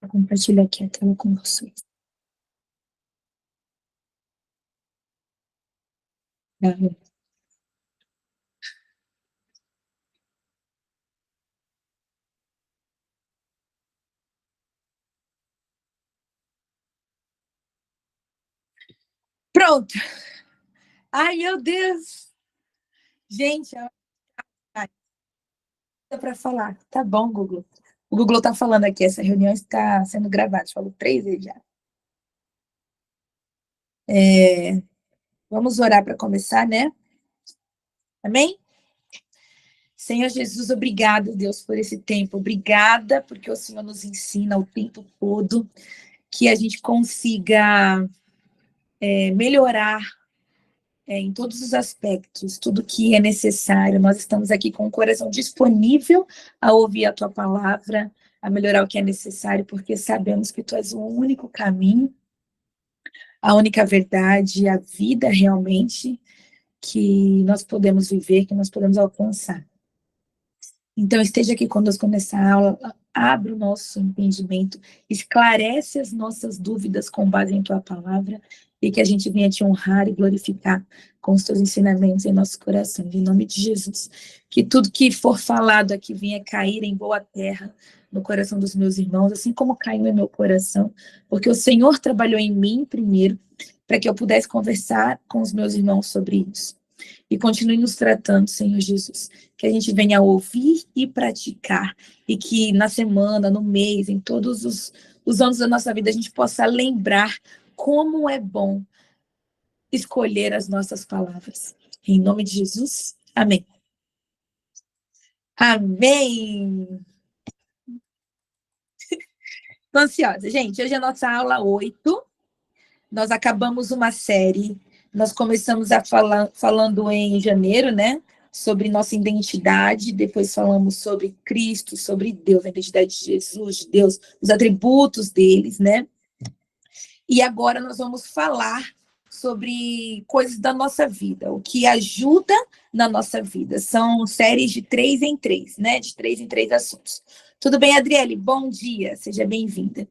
Compartilhar aqui a tela com vocês. Tá. Pronto. Ai, meu Deus. Gente, dá para falar. Tá bom, Google. O Google está falando aqui, essa reunião está sendo gravada. Falou 3 vezes já. Vamos orar para começar, né? Amém? Senhor Jesus, obrigada, Deus, por esse tempo. Obrigada porque o Senhor nos ensina o tempo todo que a gente consiga melhorar em todos os aspectos, tudo que é necessário. Nós estamos aqui com o coração disponível a ouvir a tua palavra, a melhorar o que é necessário, porque sabemos que tu és o único caminho, a única verdade, a vida realmente que nós podemos viver, que nós podemos alcançar. Então, esteja aqui conosco nessa aula, abre o nosso entendimento, esclarece as nossas dúvidas com base em tua palavra e que a gente venha te honrar e glorificar com os teus ensinamentos em nosso coração. Em nome de Jesus, que tudo que for falado aqui venha cair em boa terra no coração dos meus irmãos, assim como caiu em meu coração, porque o Senhor trabalhou em mim primeiro para que eu pudesse conversar com os meus irmãos sobre isso. E continue nos tratando, Senhor Jesus, que a gente venha ouvir e praticar, e que na semana, no mês, em todos os anos da nossa vida, a gente possa lembrar como é bom escolher as nossas palavras. Em nome de Jesus, amém. Amém! Estou ansiosa. Gente, hoje é a nossa aula 8. Nós acabamos uma série. Nós começamos falando em janeiro, né? Sobre nossa identidade. Depois falamos sobre Cristo, sobre Deus, a identidade de Jesus, de Deus, os atributos deles, né? E agora nós vamos falar sobre coisas da nossa vida, o que ajuda na nossa vida. São séries de 3 em 3, né? De 3 em 3 assuntos. Tudo bem, Adriele? Bom dia, seja bem-vinda.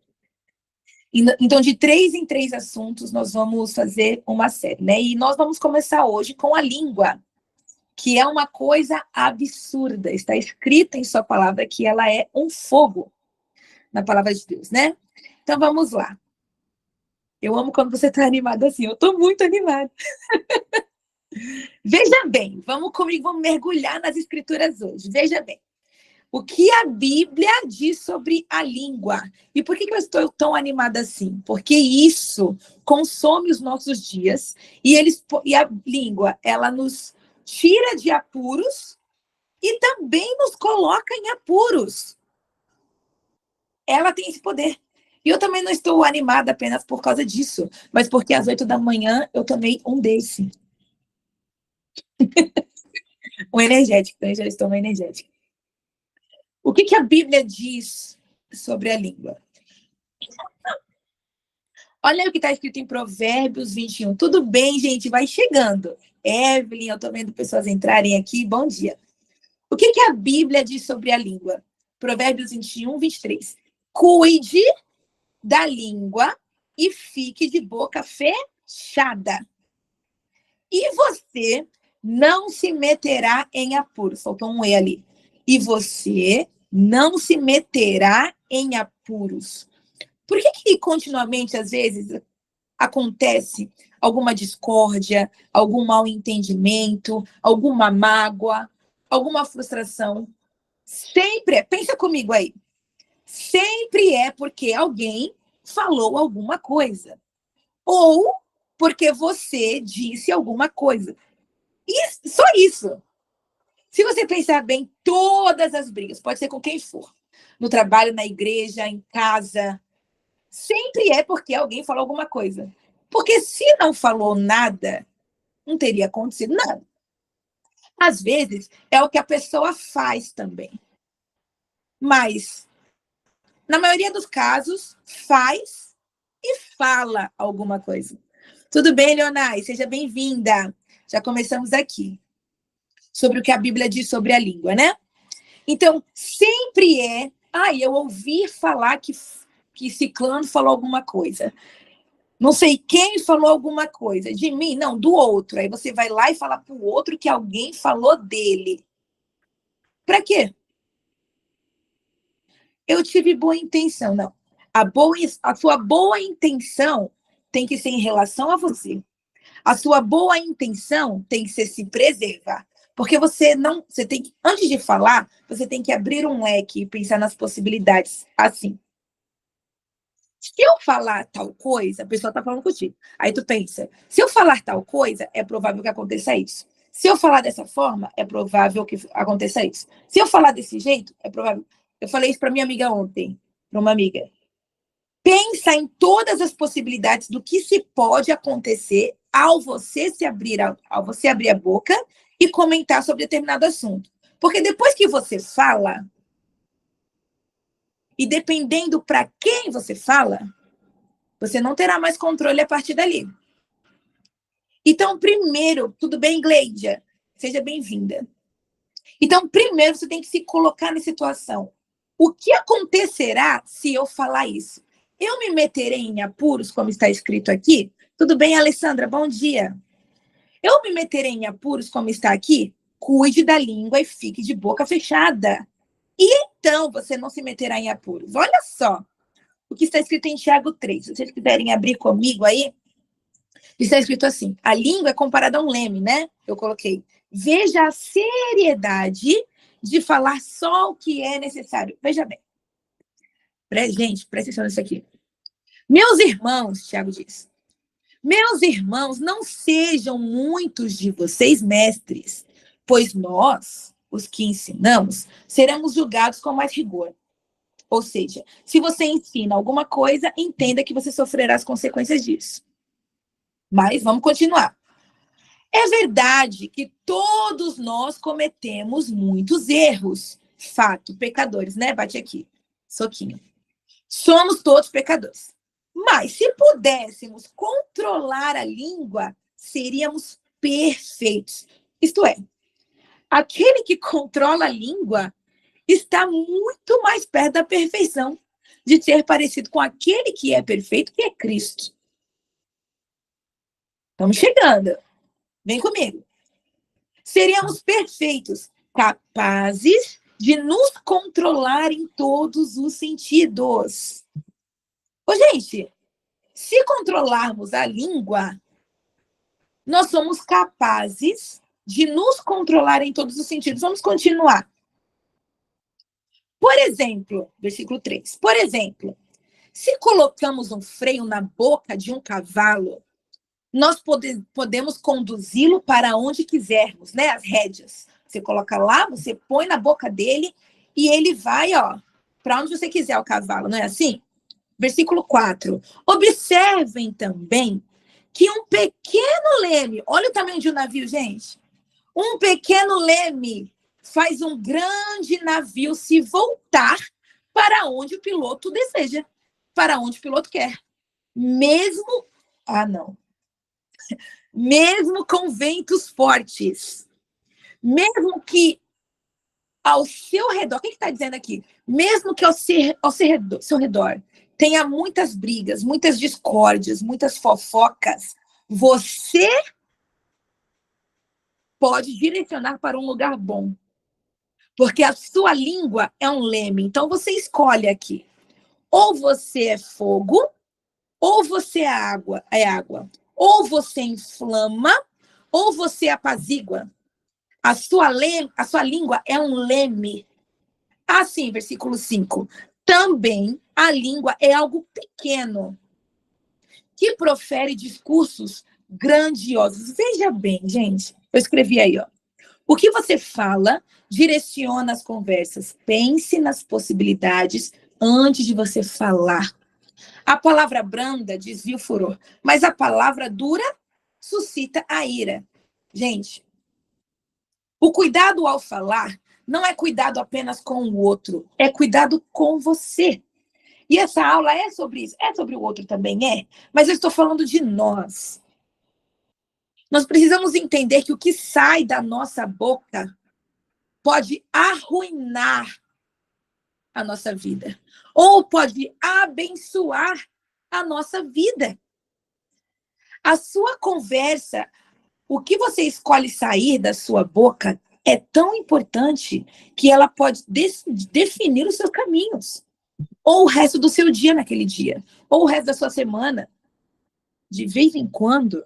Então, de 3 em 3 assuntos, nós vamos fazer uma série, né? E nós vamos começar hoje com a língua, que é uma coisa absurda. Está escrita em sua palavra que ela é um fogo, na palavra de Deus, né? Então, vamos lá. Eu amo quando você está animada assim. Eu estou muito animada. Veja bem, vamos comigo, vamos mergulhar nas escrituras hoje. Veja bem. O que a Bíblia diz sobre a língua. E por que eu estou tão animada assim? Porque isso consome os nossos dias e a língua, ela nos tira de apuros e também nos coloca em apuros. Ela tem esse poder. E eu também não estou animada apenas por causa disso, mas porque às 8 da manhã eu tomei um desse. Um energético, então eu já estou no energético. O que a Bíblia diz sobre a língua? Olha o que está escrito em Provérbios 21. Tudo bem, gente? Vai chegando. Evelyn, eu estou vendo pessoas entrarem aqui. Bom dia. O que a Bíblia diz sobre a língua? Provérbios 21, 23. Cuide da língua e fique de boca fechada. E você não se meterá em apuros. Faltou um E ali. E você não se meterá em apuros. Por que continuamente, às vezes, acontece alguma discórdia, algum mal entendimento, alguma mágoa, alguma frustração? Sempre pensa comigo aí, sempre é porque alguém falou alguma coisa. Ou porque você disse alguma coisa. E só isso. Se você pensar bem, todas as brigas, pode ser com quem for, no trabalho, na igreja, em casa, sempre é porque alguém falou alguma coisa. Porque se não falou nada, não teria acontecido nada. Às vezes, é o que a pessoa faz também. Mas, na maioria dos casos, faz e fala alguma coisa. Tudo bem, Leonai? Seja bem-vinda. Já começamos aqui. Sobre o que a Bíblia diz sobre a língua, né? Então, sempre é... eu ouvi falar que que ciclano falou alguma coisa. Não sei quem falou alguma coisa. De mim? Não, do outro. Aí você vai lá e fala pro outro que alguém falou dele. Para quê? Eu tive boa intenção. Não. A sua boa intenção tem que ser em relação a você. A sua boa intenção tem que ser se preservar. Porque você tem que, antes de falar, você tem que abrir um leque e pensar nas possibilidades. Assim, se eu falar tal coisa, a pessoa está falando contigo. Aí tu pensa, se eu falar tal coisa, é provável que aconteça isso. Se eu falar dessa forma, é provável que aconteça isso. Se eu falar desse jeito, é provável. Eu falei isso para minha amiga ontem, para uma amiga. Pensa em todas as possibilidades do que se pode acontecer ao você abrir a boca e comentar sobre determinado assunto. Porque depois que você fala, e dependendo para quem você fala, você não terá mais controle a partir dali. Então, primeiro, tudo bem, Gleidia? Seja bem-vinda. Então, primeiro, você tem que se colocar na situação. O que acontecerá se eu falar isso? Eu me meterei em apuros, como está escrito aqui? Tudo bem, Alessandra? Bom dia. Eu me meterei em apuros, como está aqui? Cuide da língua e fique de boca fechada. E então você não se meterá em apuros. Olha só o que está escrito em Tiago 3. Se vocês quiserem abrir comigo aí, está escrito assim: a língua é comparada a um leme, né? Eu coloquei. Veja a seriedade de falar só o que é necessário. Veja bem. Gente, presta atenção nisso aqui. Meus irmãos, Tiago diz, meus irmãos, não sejam muitos de vocês mestres, pois nós, os que ensinamos, seremos julgados com mais rigor. Ou seja, se você ensina alguma coisa, entenda que você sofrerá as consequências disso. Mas vamos continuar. É verdade que todos nós cometemos muitos erros. Fato, pecadores, né? Bate aqui. Soquinho. Somos todos pecadores. Mas se pudéssemos controlar a língua, seríamos perfeitos. Isto é, aquele que controla a língua está muito mais perto da perfeição, de ter parecido com aquele que é perfeito, que é Cristo. Estamos chegando. Vem comigo. Seríamos perfeitos, capazes de nos controlar em todos os sentidos. Ô, gente, se controlarmos a língua, nós somos capazes de nos controlar em todos os sentidos. Vamos continuar. Por exemplo, versículo 3. Por exemplo, se colocamos um freio na boca de um cavalo, nós podemos conduzi-lo para onde quisermos, né? As rédeas. Você coloca lá, você põe na boca dele e ele vai, ó, para onde você quiser o cavalo, não é assim? Versículo 4. Observem também que um pequeno leme, olha o tamanho de um navio, gente. Um pequeno leme faz um grande navio se voltar para onde o piloto deseja, para onde o piloto quer. Mesmo, não. Mesmo com ventos fortes, mesmo que ao seu redor, o que está dizendo aqui? Mesmo que ao seu redor tenha muitas brigas, muitas discórdias, muitas fofocas, você pode direcionar para um lugar bom. Porque a sua língua é um leme. Então você escolhe aqui. Ou você é fogo, ou você é água. Ou você inflama, ou você apazigua. A sua língua é um leme. Assim, versículo 5. Também a língua é algo pequeno, que profere discursos grandiosos. Veja bem, gente. Eu escrevi aí, ó. O que você fala direciona as conversas. Pense nas possibilidades antes de você falar. A palavra branda desvia o furor, mas a palavra dura suscita a ira. Gente, o cuidado ao falar não é cuidado apenas com o outro, é cuidado com você. E essa aula é sobre isso. É sobre o outro também, é. Mas eu estou falando de nós. Nós precisamos entender que o que sai da nossa boca pode arruinar a nossa vida, ou pode abençoar a nossa vida. A sua conversa, o que você escolhe sair da sua boca é tão importante que ela pode definir os seus caminhos, ou o resto do seu dia naquele dia, ou o resto da sua semana. De vez em quando,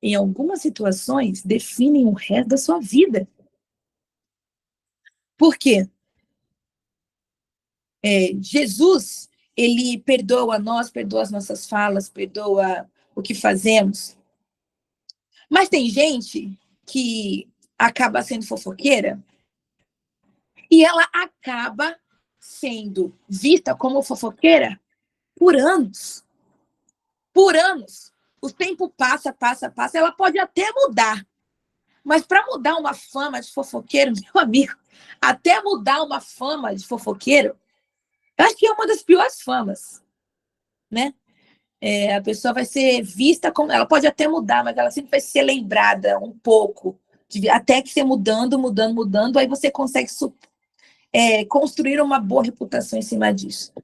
em algumas situações, definem o resto da sua vida. Por quê? Jesus, ele perdoa nós, perdoa as nossas falas, perdoa o que fazemos. Mas tem gente que acaba sendo fofoqueira e ela acaba sendo vista como fofoqueira por anos. Por anos. O tempo passa, passa, passa. Ela pode até mudar. Mas para mudar uma fama de fofoqueiro, meu amigo, até mudar uma fama de fofoqueiro, eu acho que é uma das piores famas, né? A pessoa vai ser vista como... Ela pode até mudar, mas ela sempre vai ser lembrada um pouco. Até que você mudando, mudando, mudando, aí você consegue construir uma boa reputação em cima disso,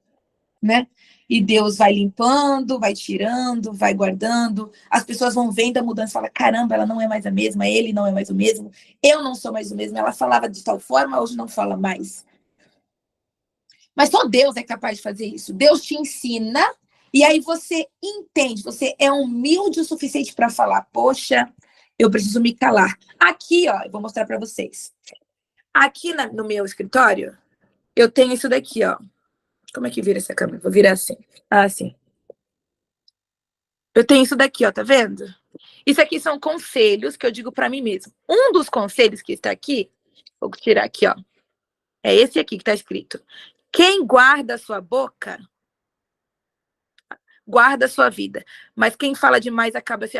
né? E Deus vai limpando, vai tirando, vai guardando. As pessoas vão vendo a mudança e falam, caramba, ela não é mais a mesma, ele não é mais o mesmo, eu não sou mais o mesmo. Ela falava de tal forma, hoje não fala mais. Mas só Deus é capaz de fazer isso. Deus te ensina e aí você entende, você é humilde o suficiente para falar, poxa, eu preciso me calar. Aqui, ó, eu vou mostrar para vocês. Aqui no meu escritório, eu tenho isso daqui, ó. Como é que vira essa câmera? Vou virar assim. Assim. Eu tenho isso daqui, ó, tá vendo? Isso aqui são conselhos que eu digo para mim mesmo. Um dos conselhos que está aqui, vou tirar aqui, ó. É esse aqui que está escrito. Quem guarda a sua boca, guarda a sua vida. Mas quem fala demais acaba se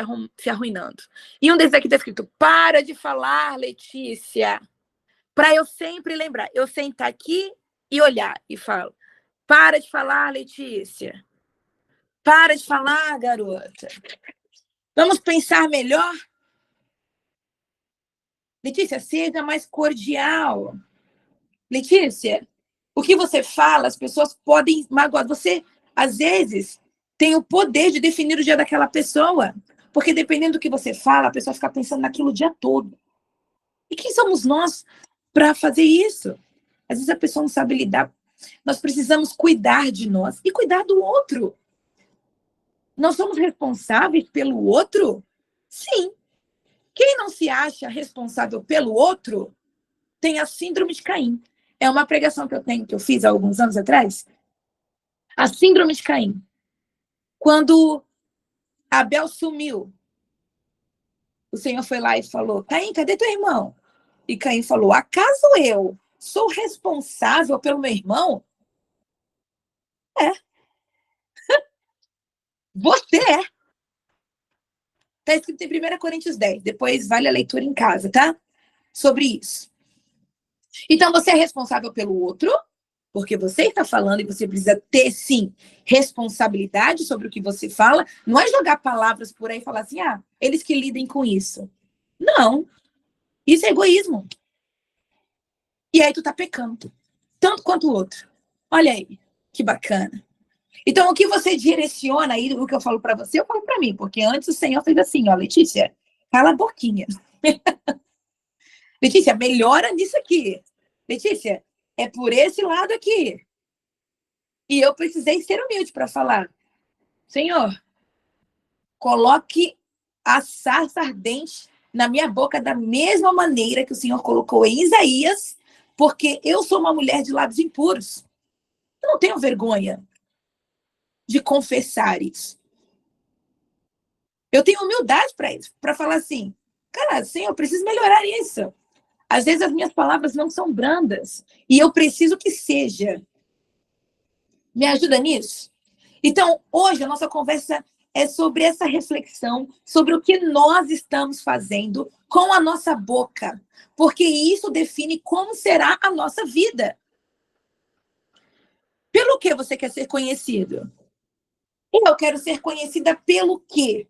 arruinando. E um desses aqui está escrito, para de falar, Letícia. Para eu sempre lembrar. Eu sentar aqui e olhar e falo, para de falar, Letícia. Para de falar, garota. Vamos pensar melhor? Letícia, seja mais cordial. Letícia, o que você fala, as pessoas podem magoar. Você, às vezes, tem o poder de definir o dia daquela pessoa. Porque dependendo do que você fala, a pessoa fica pensando naquilo o dia todo. E quem somos nós para fazer isso? Às vezes a pessoa não sabe lidar. Nós precisamos cuidar de nós e cuidar do outro. Nós somos responsáveis pelo outro? Sim. Quem não se acha responsável pelo outro tem a síndrome de Caim. É uma pregação que eu fiz há alguns anos atrás. A síndrome de Caim. Quando Abel sumiu, o Senhor foi lá e falou, Caim, cadê teu irmão? E Caim falou, acaso eu sou responsável pelo meu irmão? É. Você é. Está escrito em 1 Coríntios 10. Depois vale a leitura em casa, tá? Sobre isso. Então, você é responsável pelo outro, porque você está falando e você precisa ter, sim, responsabilidade sobre o que você fala. Não é jogar palavras por aí e falar assim, eles que lidem com isso. Não. Isso é egoísmo. E aí tu tá pecando. Tanto quanto o outro. Olha aí, que bacana. Então, o que você direciona aí, o que eu falo para você, eu falo para mim, porque antes o Senhor fez assim, ó, Letícia, cala a boquinha. Letícia, melhora nisso aqui. Letícia, é por esse lado aqui. E eu precisei ser humilde para falar, Senhor, coloque a sarça ardente na minha boca da mesma maneira que o Senhor colocou em Isaías, porque eu sou uma mulher de lábios impuros. Eu não tenho vergonha de confessar isso. Eu tenho humildade para isso, para falar assim, cara, Senhor, eu preciso melhorar isso. Às vezes as minhas palavras não são brandas e eu preciso que seja. Me ajuda nisso? Então, hoje a nossa conversa é sobre essa reflexão, sobre o que nós estamos fazendo com a nossa boca, porque isso define como será a nossa vida. Pelo que você quer ser conhecido? Eu quero ser conhecida pelo quê?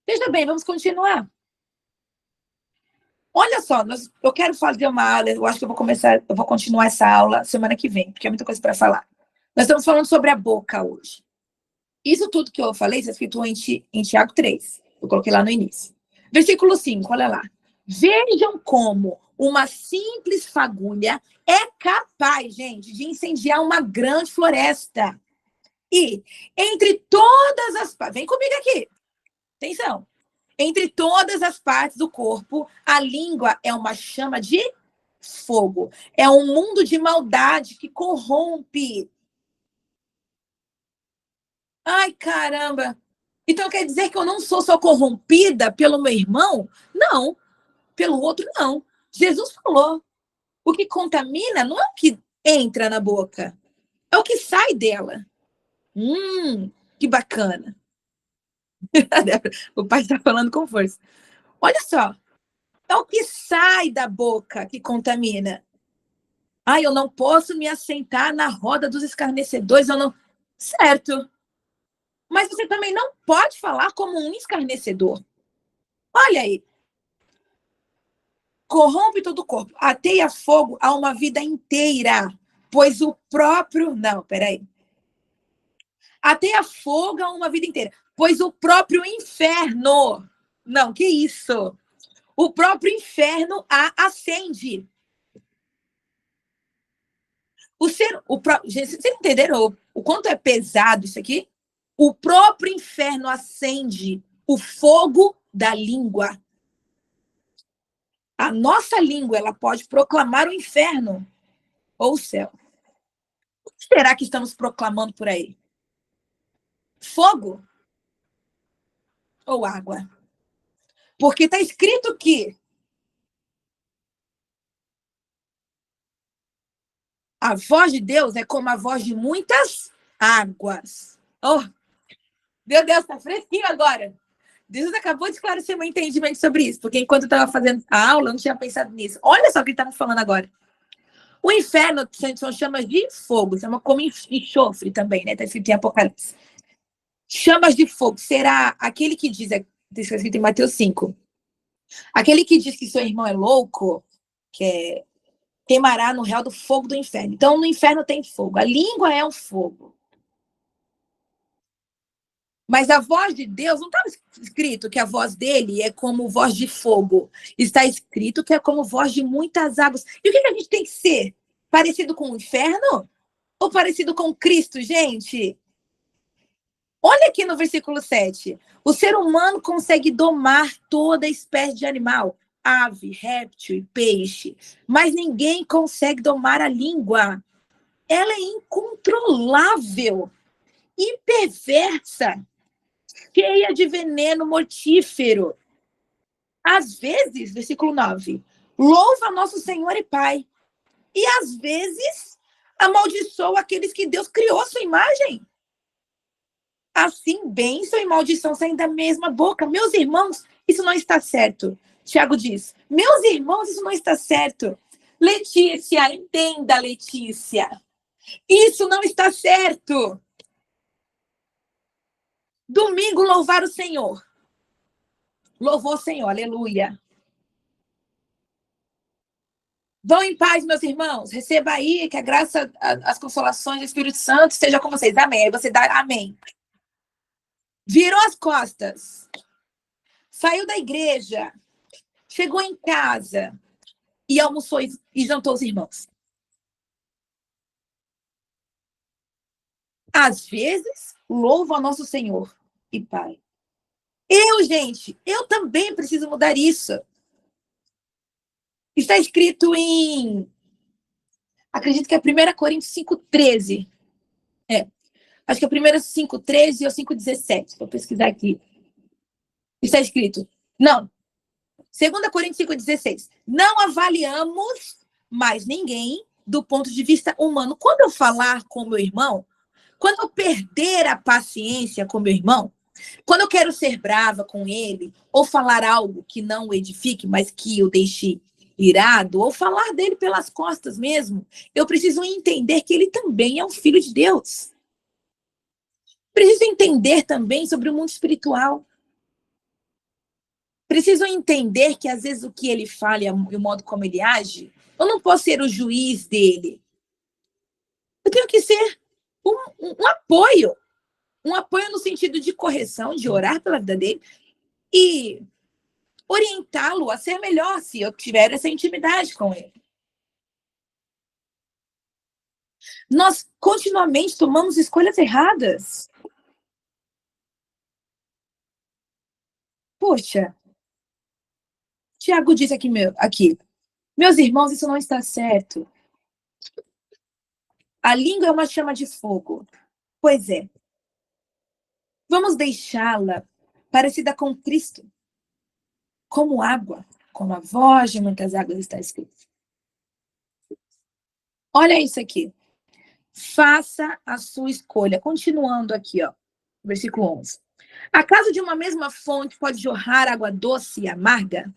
Veja bem, vamos continuar. Olha só, eu quero fazer uma aula, eu acho que eu vou continuar essa aula semana que vem, porque é muita coisa para falar. Nós estamos falando sobre a boca hoje. Isso tudo que eu falei está escrito em Tiago 3. Eu coloquei lá no início. Versículo 5, olha lá. Vejam como uma simples fagulha é capaz, gente, de incendiar uma grande floresta. E entre todas as partes, vem comigo aqui, atenção. Entre todas as partes do corpo, a língua é uma chama de fogo. É um mundo de maldade que corrompe. Ai, caramba! Então quer dizer que eu não sou só corrompida pelo meu irmão? Não, pelo outro não. Jesus falou: o que contamina não é o que entra na boca, é o que sai dela. Que bacana. O pai está falando com força. Olha só, é o que sai da boca que contamina. Eu não posso me assentar na roda dos escarnecedores, eu não. Certo. Mas você também não pode falar como um escarnecedor. Olha aí. Corrompe todo o corpo, ateia fogo a uma vida inteira, pois o próprio. Não, peraí. Ateia fogo a uma vida inteira, pois o próprio inferno. Não, que isso? O próprio inferno a acende. Gente, vocês entenderam o quanto é pesado isso aqui? O próprio inferno acende o fogo da língua. A nossa língua, ela pode proclamar o inferno ou o céu. O que será que estamos proclamando por aí? Fogo ou água? Porque está escrito que a voz de Deus é como a voz de muitas águas. Oh, meu Deus, está fresquinho agora. Deus acabou de esclarecer meu entendimento sobre isso, porque enquanto eu estava fazendo a aula, eu não tinha pensado nisso. Olha só o que ele está me falando agora. O inferno são chamas de fogo, chama como enxofre também, né? Está escrito em Apocalipse. Chamas de fogo. Será aquele que diz, está escrito em Mateus 5, aquele que diz que seu irmão é louco, queimará no réu do fogo do inferno. Então, no inferno tem fogo. A língua é um fogo. Mas a voz de Deus, não estava escrito que a voz dele é como voz de fogo. Está escrito que é como voz de muitas águas. E o que a gente tem que ser? Parecido com o inferno? Ou parecido com Cristo, gente? Olha aqui no versículo 7. O ser humano consegue domar toda espécie de animal, ave, réptil e peixe, mas ninguém consegue domar a língua. Ela é incontrolável e perversa, cheia de veneno mortífero. Às vezes, versículo 9, louva nosso Senhor e Pai, e às vezes amaldiçoa aqueles que Deus criou à sua imagem. Assim, bênção e maldição saem da mesma boca. Meus irmãos, isso não está certo. Tiago diz, meus irmãos, isso não está certo. Letícia, entenda, Letícia. Isso não está certo. Domingo, louvar o Senhor. Louvou o Senhor, aleluia. Vão em paz, meus irmãos. Receba aí que a graça, as consolações do Espírito Santo esteja com vocês. Amém. Aí você dá amém. Virou as costas. Saiu da igreja. Chegou em casa. E almoçou e jantou os irmãos. Às vezes, louvo ao nosso Senhor e Pai. Gente, eu também preciso mudar isso. Está escrito em... Acredito que é 1 Coríntios 5,13. Acho que é 1 5,13 ou 5,17. Vou pesquisar aqui. Está escrito. Não. 2 Coríntios 5,16. Não avaliamos mais ninguém do ponto de vista humano. Quando eu falar com meu irmão, quando eu perder a paciência com meu irmão, quando eu quero ser brava com ele, ou falar algo que não o edifique, mas que eu deixe irado, ou falar dele pelas costas mesmo, eu preciso entender que ele também é um filho de Deus. Preciso entender também sobre o mundo espiritual. Precisam entender que, às vezes, o que ele fala e o modo como ele age, eu não posso ser o juiz dele. Eu tenho que ser um apoio. Um apoio no sentido de correção, de orar pela vida dele e orientá-lo a ser melhor, se eu tiver essa intimidade com ele. Nós continuamente tomamos escolhas erradas. Poxa, Tiago diz aqui, meus irmãos, isso não está certo. A língua é uma chama de fogo. Pois é. Vamos deixá-la parecida com Cristo, como água, como a voz de muitas águas está escrito. Olha isso aqui. Faça a sua escolha. Continuando aqui, ó, versículo 11. Acaso de uma mesma fonte pode jorrar água doce e amarga?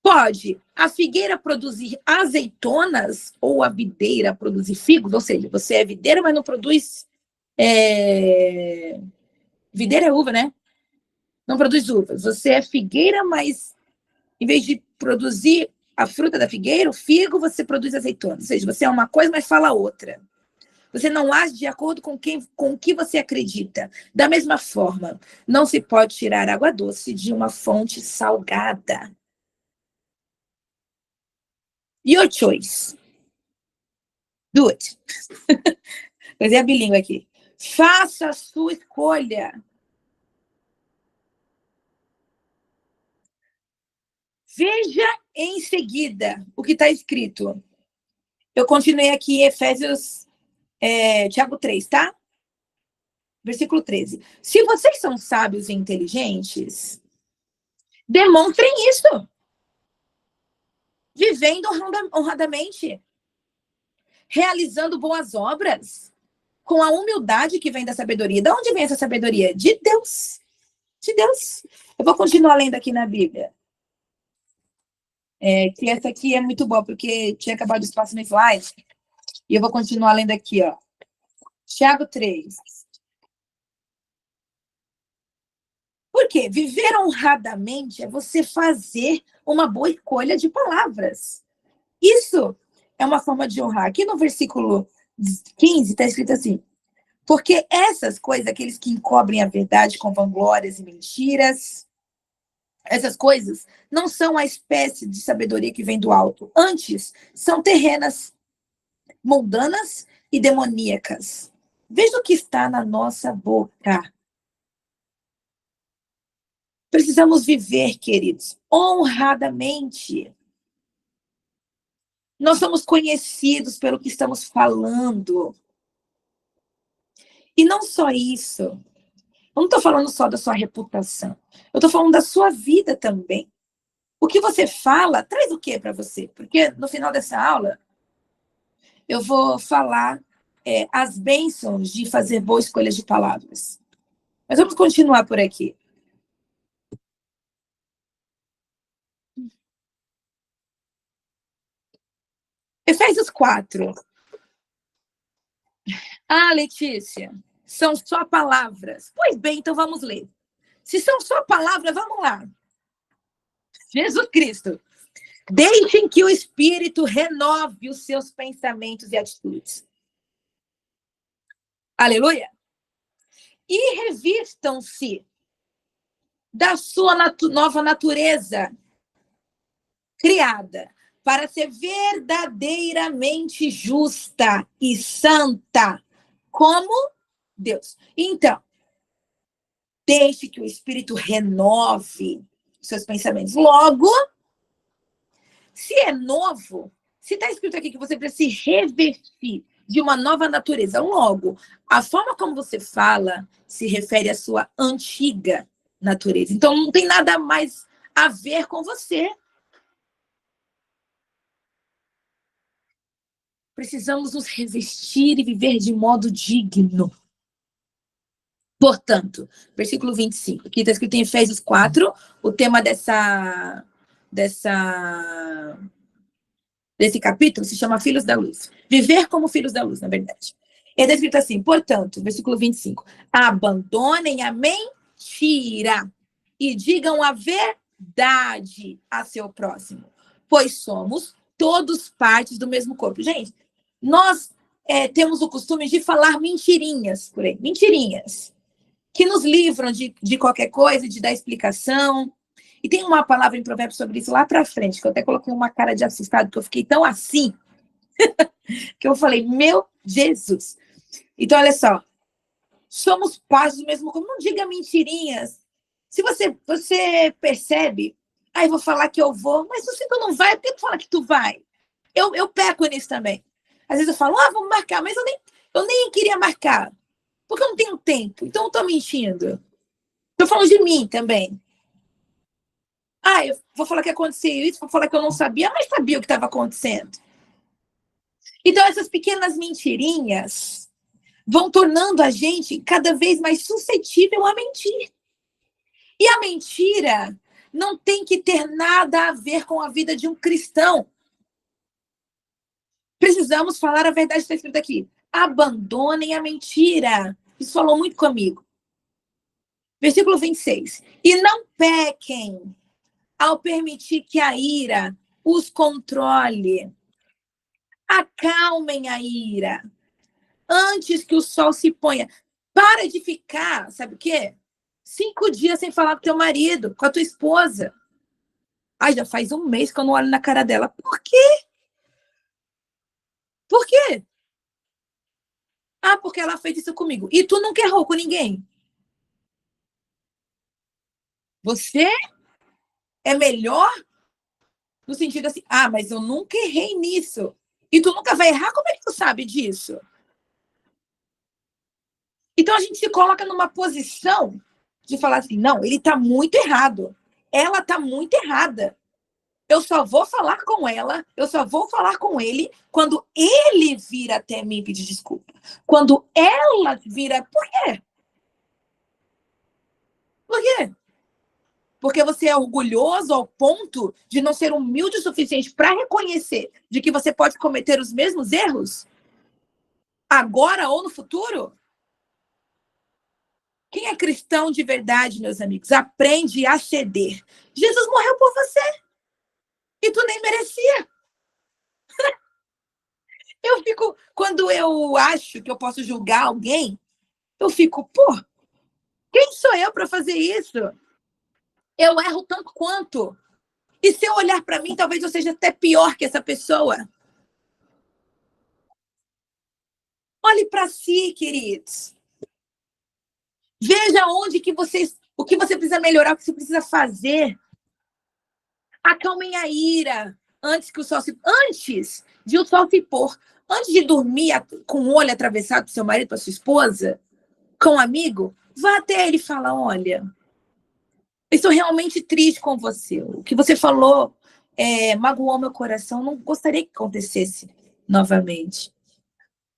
Pode a figueira produzir azeitonas ou a videira produzir figos? Ou seja, você é videira, mas não produz... Videira é uva, né? Não produz uvas. Você é figueira, mas em vez de produzir a fruta da figueira, o figo, você produz azeitona. Ou seja, você é uma coisa, mas fala outra. Você não age de acordo com o que você acredita. Da mesma forma, não se pode tirar água doce de uma fonte salgada. Your choice. Do it. Pois é a bilíngue aqui. Faça a sua escolha. Veja em seguida o que está escrito. Eu continuei aqui em Efésios, Tiago 3, tá? Versículo 13. Se vocês são sábios e inteligentes, demonstrem isso. Vivendo honradamente. Realizando boas obras. Com a humildade que vem da sabedoria. De onde vem essa sabedoria? De Deus. De Deus. Eu vou continuar lendo aqui na Bíblia. Que essa aqui é muito boa, porque tinha acabado o espaço no slide. E eu vou continuar lendo aqui, ó. Tiago 3. Por quê? Viver honradamente é você fazer uma boa escolha de palavras. Isso é uma forma de honrar. Aqui no versículo 15 está escrito assim: porque essas coisas, aqueles que encobrem a verdade com vanglórias e mentiras, essas coisas não são a espécie de sabedoria que vem do alto. Antes, são terrenas, mundanas e demoníacas. Veja o que está na nossa boca. Precisamos viver, queridos, honradamente. Nós somos conhecidos pelo que estamos falando. E não só isso. Eu não estou falando só da sua reputação. Eu estou falando da sua vida também. O que você fala traz o que para você? Porque no final dessa aula, eu vou falar as bênçãos de fazer boas escolhas de palavras. Mas vamos continuar por aqui. Efésios 4. Ah, Letícia, são só palavras. Pois bem, então vamos ler. Se são só palavras, vamos lá. Jesus Cristo. Deixem que o Espírito renove os seus pensamentos e atitudes. Aleluia. E revistam-se da sua nova natureza criada para ser verdadeiramente justa e santa, como Deus. Então, deixe que o Espírito renove seus pensamentos. Logo, se é novo, se está escrito aqui que você precisa se revestir de uma nova natureza, logo, a forma como você fala se refere à sua antiga natureza. Então, não tem nada mais a ver com você. Precisamos nos revestir e viver de modo digno. Portanto, versículo 25, aqui está escrito em Efésios 4, o tema desse capítulo se chama Filhos da Luz. Viver como filhos da luz, na verdade. E está escrito assim, portanto, versículo 25, abandonem a mentira. e digam a verdade a seu próximo, pois somos todos partes do mesmo corpo. Gente, nós temos o costume de falar mentirinhas por aí, mentirinhas, que nos livram de qualquer coisa, de dar explicação. E tem uma palavra em Provérbios sobre isso lá para frente, que eu até coloquei uma cara de assustado, que eu fiquei tão assim, que eu falei, meu Jesus. Então, olha só, somos partes do mesmo corpo. Não diga mentirinhas. Se você percebe, aí vou falar que eu vou, mas se tu não vai, por que tu fala que tu vai? Eu peco nisso também. Às vezes eu falo, vamos marcar, mas eu nem queria marcar, porque eu não tenho tempo, então eu tô mentindo. Tô falando de mim também. Eu vou falar que aconteceu isso, vou falar que eu não sabia, mas sabia o que estava acontecendo. Então, essas pequenas mentirinhas vão tornando a gente cada vez mais suscetível a mentir. E a mentira não tem que ter nada a ver com a vida de um cristão. Precisamos falar a verdade, está escrito aqui. Abandonem a mentira. Isso falou muito comigo. Versículo 26. E não pequem ao permitir que a ira os controle. Acalmem a ira antes que o sol se ponha. Para de ficar, sabe o quê? 5 dias sem falar com teu marido, com a tua esposa. Já faz um mês que eu não olho na cara dela. Por quê? Por quê? Porque ela fez isso comigo. E tu nunca errou com ninguém. Você é melhor no sentido assim, mas eu nunca errei nisso. E tu nunca vai errar? Como é que tu sabe disso? Então a gente se coloca numa posição de falar assim, não, ele tá muito errado. Ela tá muito errada. Eu só vou falar com ela, eu só vou falar com ele quando ele vir até mim pedir desculpa. Quando ela vira, por quê? Por quê? Porque você é orgulhoso ao ponto de não ser humilde o suficiente para reconhecer de que você pode cometer os mesmos erros? Agora ou no futuro? Quem é cristão de verdade, meus amigos, aprende a ceder. Jesus morreu por você e tu nem merecia. Quando eu acho que eu posso julgar alguém, eu fico, quem sou eu para fazer isso? Eu erro tanto quanto. E se eu olhar para mim, talvez eu seja até pior que essa pessoa. Olhe para si, queridos. Veja o que você precisa melhorar, o que você precisa fazer. Acalmem a ira antes de o sol se pôr. Antes de dormir com o olho atravessado para seu marido, para sua esposa, com um amigo, vá até ele e fala, olha, estou realmente triste com você. O que você falou magoou meu coração. Não gostaria que acontecesse novamente.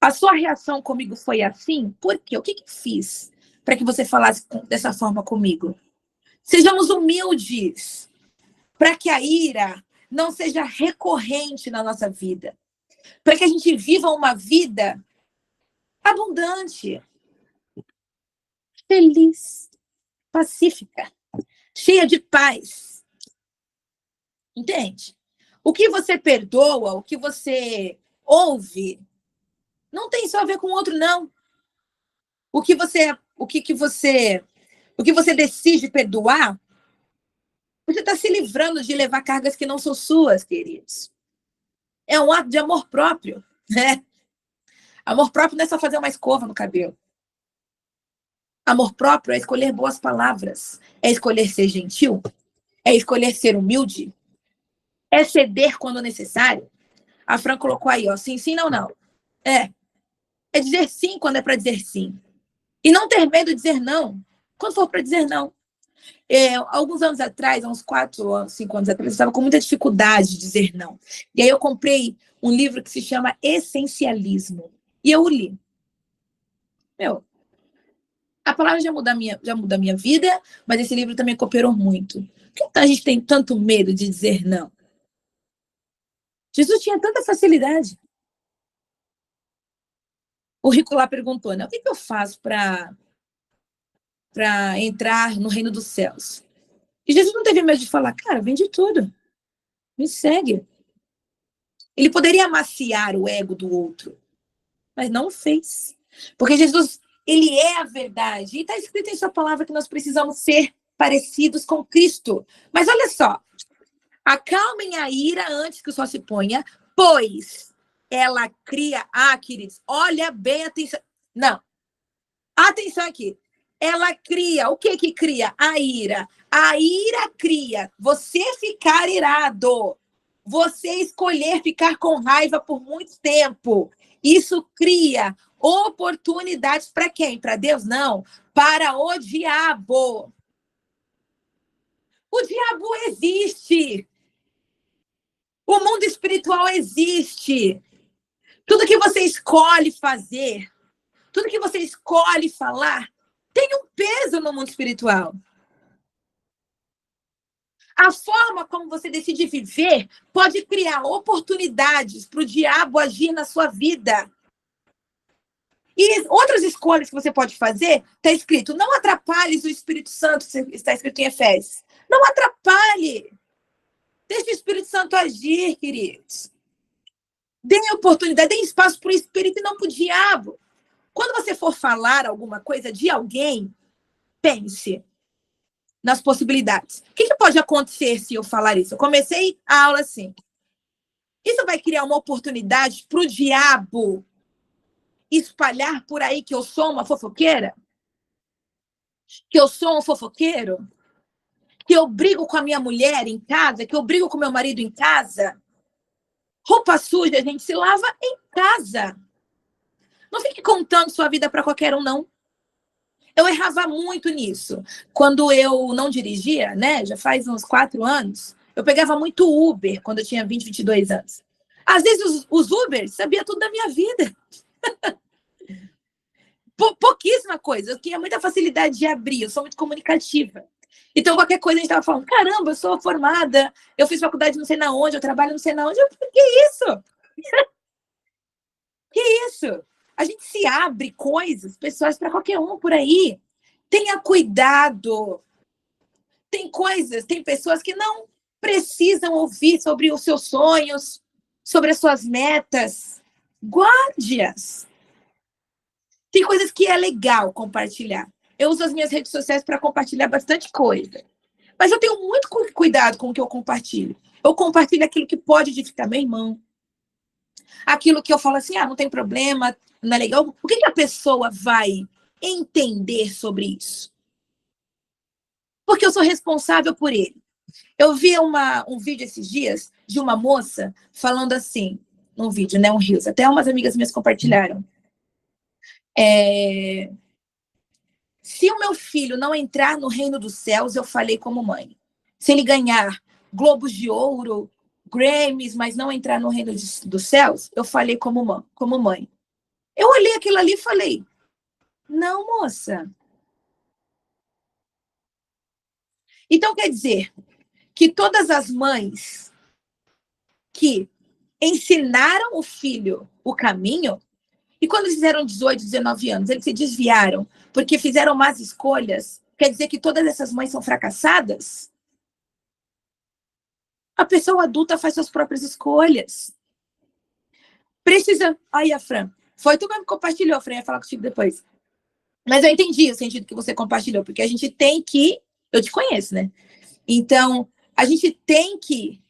A sua reação comigo foi assim? Por quê? O que fiz para que você falasse dessa forma comigo? Sejamos humildes para que a ira não seja recorrente na nossa vida. Para que a gente viva uma vida abundante, feliz, pacífica, cheia de paz. Entende? O que você perdoa, o que você ouve, não tem só a ver com o outro, não. O que você decide perdoar, você está se livrando de levar cargas que não são suas, queridos. É um ato de amor próprio, né? Amor próprio não é só fazer uma escova no cabelo. Amor próprio é escolher boas palavras, é escolher ser gentil, é escolher ser humilde, é ceder quando necessário. A Fran colocou aí, sim, sim, não, não. É dizer sim quando é para dizer sim. E não ter medo de dizer não quando for para dizer não. Alguns anos atrás, uns 4 5 anos atrás, eu estava com muita dificuldade de dizer não. E aí eu comprei um livro que se chama Essencialismo. E eu o li. A palavra já muda a minha vida, mas esse livro também cooperou muito. Por que a gente tem tanto medo de dizer não? Jesus tinha tanta facilidade. O rico lá perguntou, né? O que eu faço para entrar no reino dos céus? E Jesus não teve medo de falar, cara, vende tudo, me segue. Ele poderia amaciar o ego do outro, mas não o fez. Porque Jesus, ele é a verdade. E está escrito em sua palavra que nós precisamos ser parecidos com Cristo. Mas olha só, acalmem a ira antes que o sol se ponha, pois ela cria... Ah, queridos, olha bem, atenção. Não, atenção aqui. Ela cria, o que que cria? A ira. A ira cria você ficar irado. Você escolher ficar com raiva por muito tempo. Isso cria oportunidades para quem? Para Deus? Não. Para o diabo. O diabo existe. O mundo espiritual existe. Tudo que você escolhe fazer, tudo que você escolhe falar, tem um peso no mundo espiritual. A forma como você decide viver pode criar oportunidades para o diabo agir na sua vida. E outras escolhas que você pode fazer, está escrito, não atrapalhes o Espírito Santo, está escrito em Efésios. Não atrapalhe. Deixe o Espírito Santo agir, queridos. Dê oportunidade, dê espaço para o Espírito e não para o diabo. Quando você for falar alguma coisa de alguém, pense nas possibilidades. O que pode acontecer se eu falar isso? Eu comecei a aula assim. Isso vai criar uma oportunidade para o diabo espalhar por aí que eu sou uma fofoqueira? Que eu sou um fofoqueiro? Que eu brigo com a minha mulher em casa? Que eu brigo com meu marido em casa? Roupa suja, a gente se lava em casa. Não fique contando sua vida para qualquer um, não. Eu errava muito nisso. Quando eu não dirigia, né? Já faz uns 4 anos, eu pegava muito Uber quando eu tinha 20, 22 anos. Às vezes os Ubers sabiam tudo da minha vida. Pouquíssima coisa. Eu tinha muita facilidade de abrir, eu sou muito comunicativa. Então, qualquer coisa a gente estava falando, caramba, eu sou formada, eu fiz faculdade não sei na onde, eu trabalho não sei na onde. Que isso? Que isso? A gente se abre coisas, pessoas para qualquer um por aí. Tenha cuidado. Tem coisas, tem pessoas que não precisam ouvir sobre os seus sonhos, sobre as suas metas. Guarde-as. Tem coisas que é legal compartilhar. Eu uso as minhas redes sociais para compartilhar bastante coisa. Mas eu tenho muito cuidado com o que eu compartilho. Eu compartilho aquilo que pode edificar meu irmão. Aquilo que eu falo assim, não tem problema, não é legal. O que a pessoa vai entender sobre isso? Porque eu sou responsável por ele. Eu vi um vídeo esses dias de uma moça falando assim, um vídeo, né, um Reels, até umas amigas minhas compartilharam. Se o meu filho não entrar no reino dos céus, eu falei como mãe. Se ele ganhar Globos de Ouro, Grammys, mas não entrar no reino dos céus, eu falei como mãe. Eu olhei aquilo ali e falei, não, moça. Então, quer dizer que todas as mães que ensinaram o filho o caminho, e quando eles fizeram 18, 19 anos, eles se desviaram porque fizeram más escolhas, quer dizer que todas essas mães são fracassadas? A pessoa adulta faz suas próprias escolhas. Precisa... Aí, a Fran, foi tu mesmo que compartilhou, Fran, ia falar contigo depois. Mas eu entendi o sentido que você compartilhou, porque a gente tem que... Eu te conheço, né? Então, a gente tem que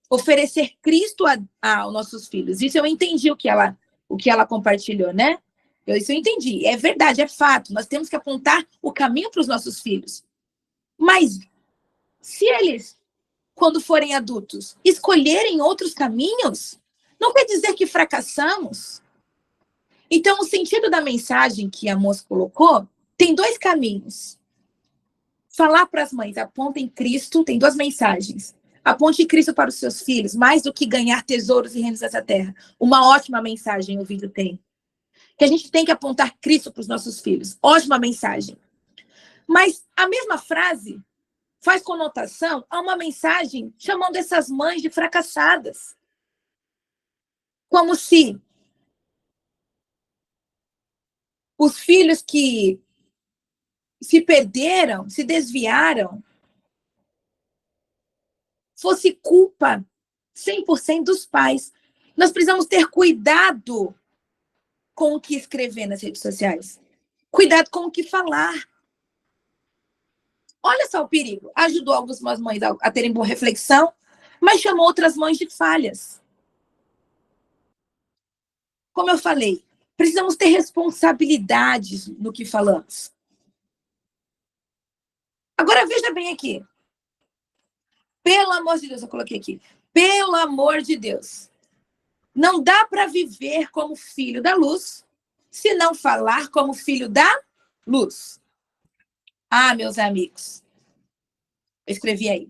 oferecer Cristo aos nossos filhos. Isso eu entendi o que ela compartilhou, né? Isso eu entendi. É verdade, é fato. Nós temos que apontar o caminho para os nossos filhos. Mas se eles, quando forem adultos, escolherem outros caminhos, não quer dizer que fracassamos. Então, o sentido da mensagem que a moça colocou tem 2 caminhos. Falar para as mães, apontem Cristo, tem 2 mensagens. Aponte Cristo para os seus filhos, mais do que ganhar tesouros e reinos dessa terra. Uma ótima mensagem o vídeo tem. Que a gente tem que apontar Cristo para os nossos filhos. Ótima mensagem. Mas a mesma frase faz conotação a uma mensagem chamando essas mães de fracassadas. Como se os filhos que se perderam, se desviaram, fosse culpa 100% dos pais. Nós precisamos ter cuidado com o que escrever nas redes sociais. Cuidado com o que falar. Olha só o perigo. Ajudou algumas mães a terem boa reflexão, mas chamou outras mães de falhas. Como eu falei, precisamos ter responsabilidades no que falamos. Agora, veja bem aqui. Pelo amor de Deus, eu coloquei aqui. Pelo amor de Deus. Não dá para viver como filho da luz se não falar como filho da luz. Ah, meus amigos. Eu escrevi aí.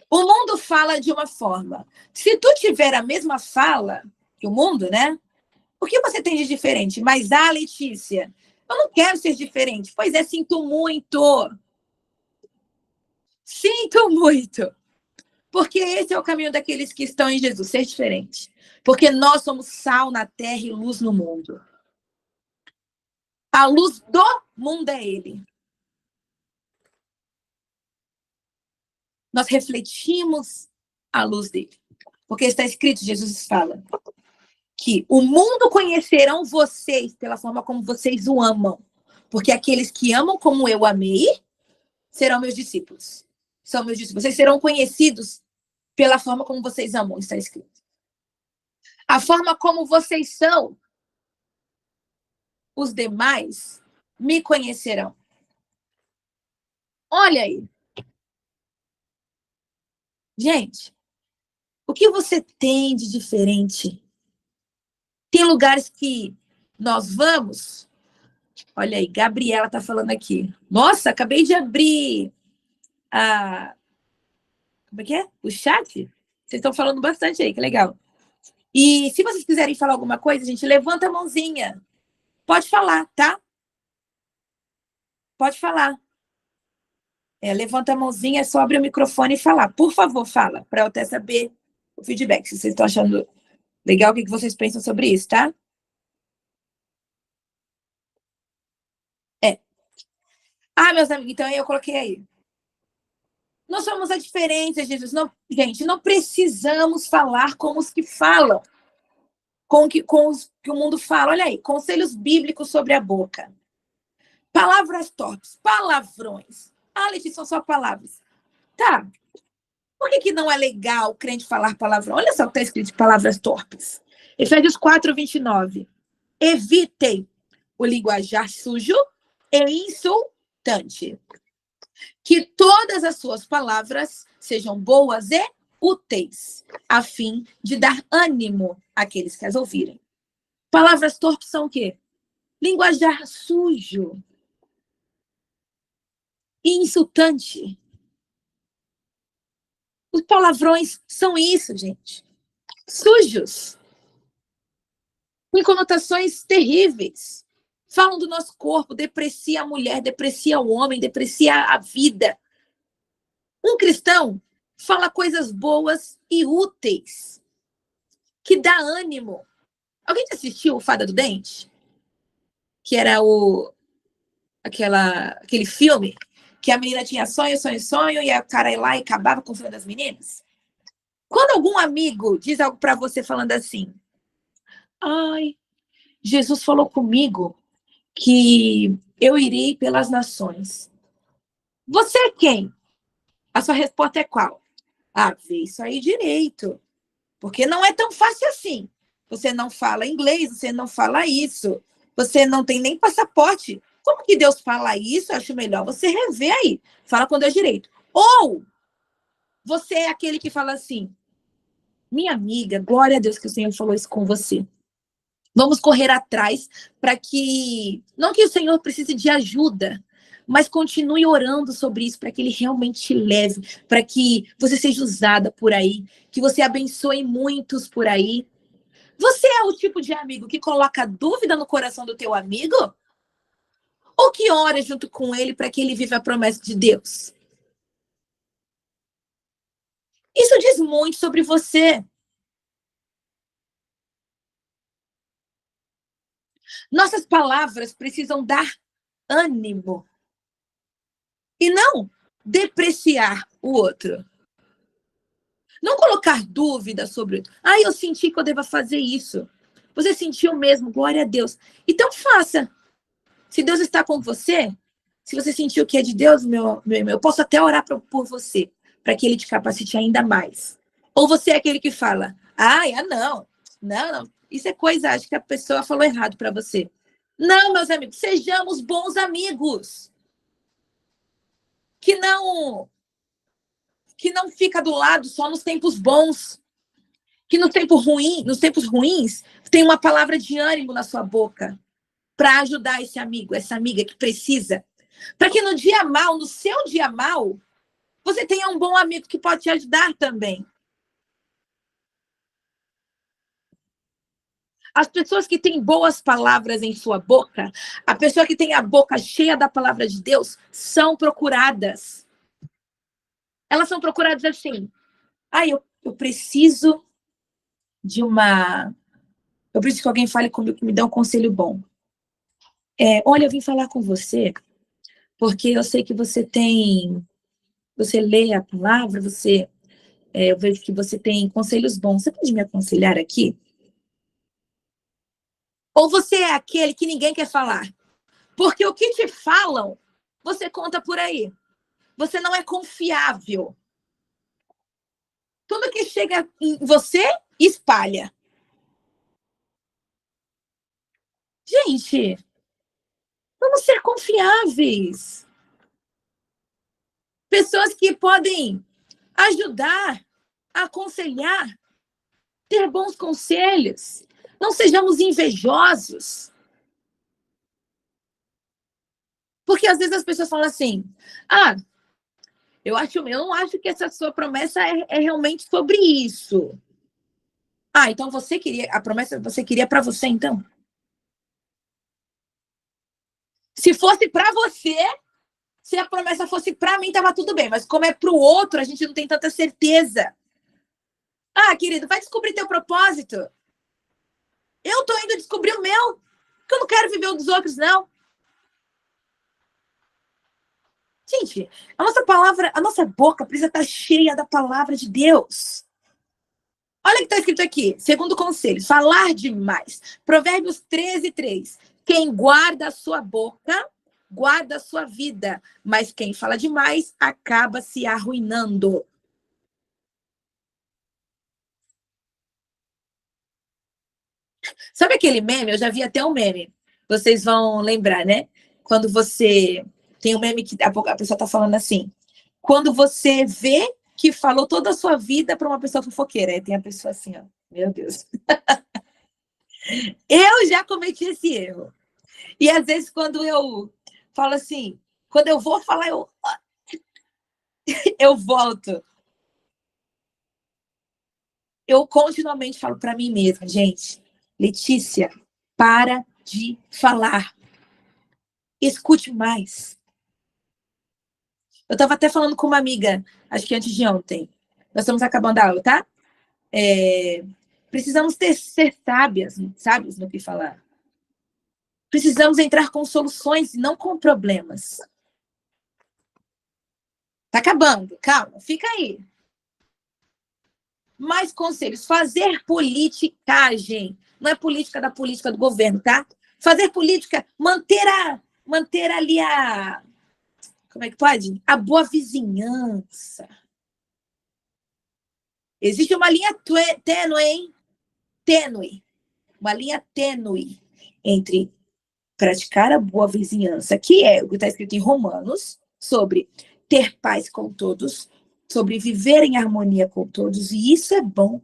O mundo fala de uma forma. Se tu tiver a mesma fala que o mundo, né? O que você tem de diferente? Mas, Letícia, eu não quero ser diferente. Pois é, sinto muito. Sinto muito. Porque esse é o caminho daqueles que estão em Jesus, ser diferente. Porque nós somos sal na terra e luz no mundo. A luz do mundo é ele. Nós refletimos a luz dele. Porque está escrito, Jesus fala, que o mundo conhecerão vocês pela forma como vocês o amam. Porque aqueles que amam como eu amei, serão meus discípulos. São meus discípulos. Vocês serão conhecidos pela forma como vocês amam, está escrito. A forma como vocês são, os demais me conhecerão. Olha aí. Gente, o que você tem de diferente? Tem lugares que nós vamos. Olha aí, Gabriela está falando aqui. Nossa, acabei de abrir a. Como é que é? O chat? Vocês estão falando bastante aí, que legal. E se vocês quiserem falar alguma coisa, gente, levanta a mãozinha. Pode falar, tá? Pode falar. Levanta a mãozinha, é só abrir o microfone e falar. Por favor, fala, para eu até saber o feedback. Se vocês estão achando legal, o que vocês pensam sobre isso, tá? Meus amigos, então eu coloquei aí. Nós somos a diferença, Jesus. Não, gente, não precisamos falar como os que falam, com os que o mundo fala. Olha aí, conselhos bíblicos sobre a boca. Palavras torpes, palavrões. Letícia, são só palavras. Tá. Por que não é legal o crente falar palavrão? Olha só o que está escrito de palavras torpes. Efésios 4:29. Evitem o linguajar sujo e insultante. Que todas as suas palavras sejam boas e úteis, a fim de dar ânimo àqueles que as ouvirem. Palavras torpes são o quê? Linguajar sujo e insultante. Os palavrões são isso, gente. Sujos. Com conotações terríveis. Falam do nosso corpo, deprecia a mulher, deprecia o homem, deprecia a vida. Um cristão fala coisas boas e úteis, que dá ânimo. Alguém já assistiu o Fada do Dente? Que era aquele filme que a menina tinha sonho, sonho, sonho, e o cara ia lá e acabava com o sonho das meninas? Quando algum amigo diz algo para você falando assim, ai, Jesus falou comigo que eu irei pelas nações. Você é quem? A sua resposta é qual? Vê isso aí direito. Porque não é tão fácil assim. Você não fala inglês, você não fala isso. Você não tem nem passaporte. Como que Deus fala isso? Eu acho melhor você rever aí. Fala com Deus direito. Ou você é aquele que fala assim, minha amiga, glória a Deus que o Senhor falou isso com você. Vamos correr atrás para que, não que o Senhor precise de ajuda, mas continue orando sobre isso, para que Ele realmente te leve, para que você seja usada por aí, que você abençoe muitos por aí. Você é o tipo de amigo que coloca dúvida no coração do teu amigo? Ou que ora junto com ele para que ele viva a promessa de Deus? Isso diz muito sobre você. Nossas palavras precisam dar ânimo e não depreciar o outro. Não colocar dúvida sobre, eu senti que eu devo fazer isso. Você sentiu mesmo, glória a Deus. Então faça. Se Deus está com você, se você sentiu que é de Deus, meu irmão, eu posso até orar por você, para que ele te capacite ainda mais. Ou você é aquele que fala, não. Não. Isso é coisa, acho que a pessoa falou errado para você. Não, meus amigos, sejamos bons amigos. Que não fica do lado só nos tempos bons. Que nos tempos ruins, tem uma palavra de ânimo na sua boca para ajudar esse amigo, essa amiga que precisa. Para que no dia mal, no seu dia mal, você tenha um bom amigo que pode te ajudar também. As pessoas que têm boas palavras em sua boca, a pessoa que tem a boca cheia da palavra de Deus, são procuradas. Elas são procuradas assim. Eu preciso de uma... Eu preciso que alguém fale comigo, que me dê um conselho bom. Olha, eu vim falar com você, porque eu sei que você lê a palavra, eu vejo que você tem conselhos bons. Você pode me aconselhar aqui? Ou você é aquele que ninguém quer falar? Porque o que te falam, você conta por aí. Você não é confiável. Tudo que chega em você, espalha. Gente, vamos ser confiáveis. Pessoas que podem ajudar, aconselhar, ter bons conselhos. Não sejamos invejosos. Porque às vezes as pessoas falam assim, eu não acho que essa sua promessa é realmente sobre isso. Então a promessa você queria para você, então? Se fosse para você, se a promessa fosse para mim, tava tudo bem. Mas como é para o outro, a gente não tem tanta certeza. Querido, vai descobrir teu propósito. Eu tô indo descobrir o meu. Porque eu não quero viver o dos outros, não. Gente, a nossa boca precisa estar cheia da palavra de Deus. Olha o que está escrito aqui. Segundo conselho, falar demais. Provérbios 13:3. Quem guarda a sua boca, guarda a sua vida. Mas quem fala demais, acaba se arruinando. Sabe aquele meme? Eu já vi até um meme. Vocês vão lembrar, né? Quando você... Tem um meme que a pessoa está falando assim. Quando você vê que falou toda a sua vida para uma pessoa fofoqueira. Aí tem a pessoa assim, ó. Meu Deus. Eu já cometi esse erro. E às vezes quando eu falo assim, quando eu vou falar, eu volto. Eu continuamente falo para mim mesma, gente, Letícia, para de falar. Escute mais. Eu estava até falando com uma amiga, acho que antes de ontem. Nós estamos acabando a aula, tá? Precisamos ser sábios no que falar. Precisamos entrar com soluções e não com problemas. Tá acabando, calma, fica aí. Mais conselhos. Fazer politicagem. Não é política da política do governo, tá? Fazer política, manter ali como é que pode? A boa vizinhança. Existe uma linha tênue, hein? Tênue. Uma linha tênue entre praticar a boa vizinhança, que é o que está escrito em Romanos, sobre ter paz com todos, sobre viver em harmonia com todos, e isso é bom.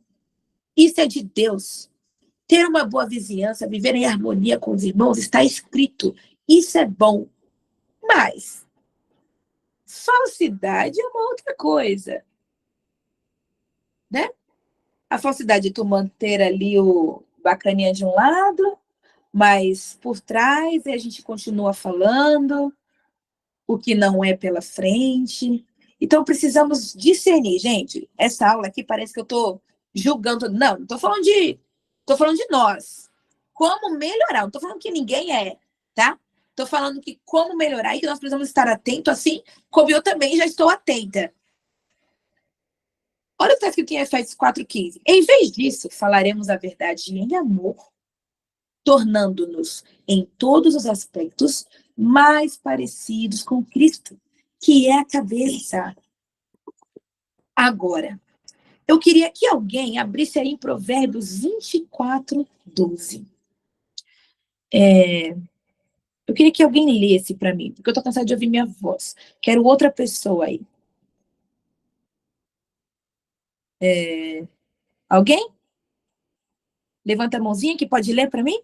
Isso é de Deus. Ter uma boa vizinhança, viver em harmonia com os irmãos, está escrito. Isso é bom. Mas falsidade é uma outra coisa, né? A falsidade é tu manter ali o bacaninha de um lado, mas por trás a gente continua falando o que não é pela frente. Então precisamos discernir, gente. Essa aula aqui parece que eu estou julgando. Não estou falando de nós. Como melhorar. Não estou falando que ninguém tá? Estou falando que como melhorar e que nós precisamos estar atentos, assim como eu também já estou atenta. Olha o que está escrito em Efésios 4,15. Em vez disso, falaremos a verdade em amor, tornando-nos, em todos os aspectos, mais parecidos com Cristo, que é a cabeça. Agora, eu queria que alguém abrisse aí em Provérbios 24:12. Eu queria que alguém lesse para mim, porque eu estou cansada de ouvir minha voz. Quero outra pessoa aí. Alguém? Levanta a mãozinha que pode ler para mim?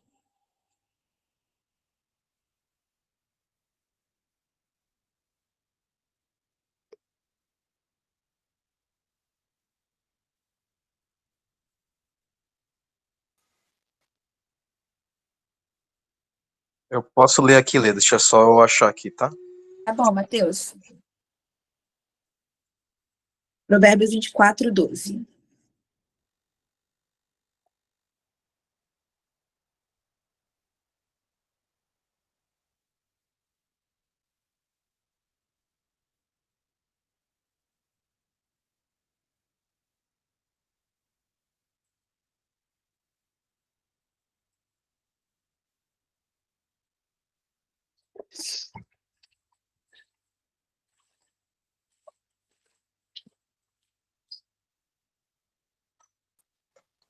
Eu posso ler aqui, Lê. Deixa só eu achar aqui, tá? Tá bom, Matheus. Provérbios 24:12.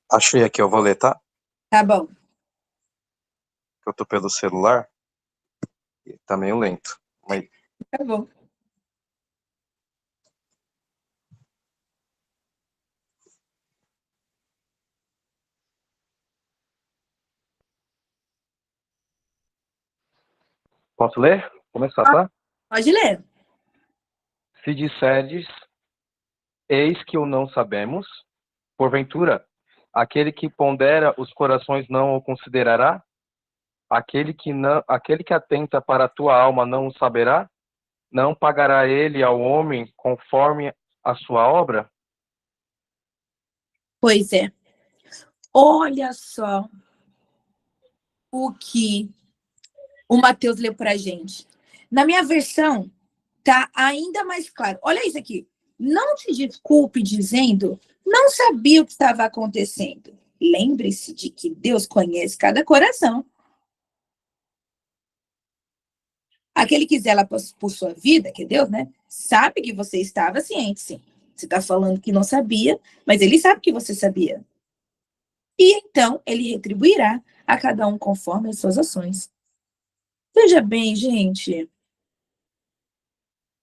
Achei aqui, eu vou ler, tá? Tá bom. Eu tô pelo celular e tá meio lento. Mas Tá bom. posso ler? Começar, tá? Pode ler. Se disserdes, eis que o não sabemos, porventura, aquele que pondera os corações não o considerará? Aquele que atenta para a tua alma não o saberá? Não pagará ele ao homem conforme a sua obra? Pois é. Olha só o que o Matheus leu pra gente. Na minha versão, tá ainda mais claro. Olha isso aqui. Não te desculpe dizendo, não sabia o que estava acontecendo. Lembre-se de que Deus conhece cada coração. Aquele que zela por sua vida, que é Deus, né? Sabe que você estava ciente, sim. Você está falando que não sabia, mas ele sabe que você sabia. E então ele retribuirá a cada um conforme as suas ações. Veja bem, gente.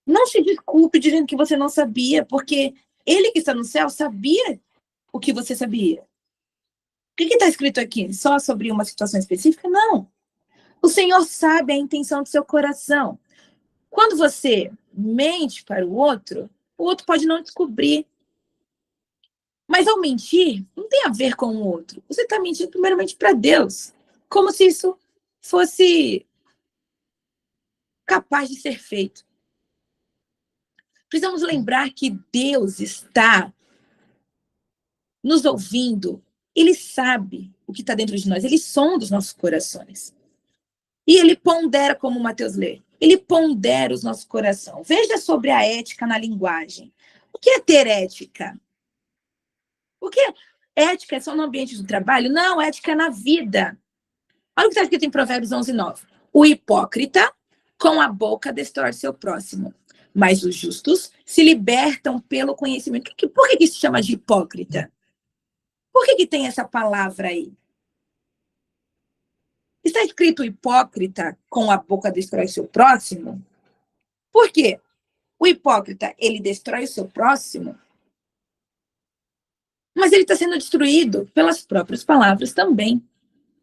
Não se desculpe dizendo que você não sabia, porque ele que está no céu sabia o que você sabia. O que está escrito aqui? Só sobre uma situação específica? Não. O Senhor sabe a intenção do seu coração. Quando você mente para o outro pode não descobrir. Mas ao mentir, não tem a ver com o outro. Você está mentindo primeiramente para Deus. Como se isso fosse capaz de ser feito. Precisamos lembrar que Deus está nos ouvindo. Ele sabe o que está dentro de nós. Ele sonda os nossos corações. E ele pondera, como o Mateus lê, ele pondera os nossos corações. Veja sobre a ética na linguagem. O que é ter ética? O que é ética? É só no ambiente do trabalho? Não, ética é na vida. Olha o que está escrito em Provérbios 11:9. O hipócrita, com a boca, destrói seu próximo, mas os justos se libertam pelo conhecimento. Por que isso chama de hipócrita? Por que tem essa palavra aí? Está escrito hipócrita, com a boca destrói seu próximo? Por quê? O hipócrita, ele destrói o seu próximo, mas ele está sendo destruído pelas próprias palavras também.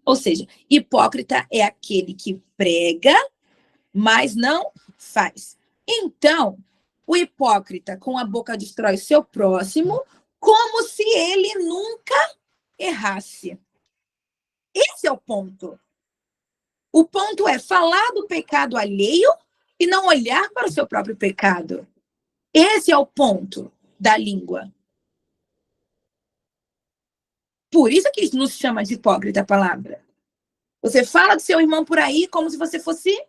Ou seja, hipócrita é aquele que prega, mas não faz. Então, o hipócrita com a boca destrói seu próximo, como se ele nunca errasse. Esse é o ponto. O ponto é falar do pecado alheio e não olhar para o seu próprio pecado. Esse é o ponto da língua. Por isso que nos chama de hipócrita a palavra. Você fala do seu irmão por aí como se você fosse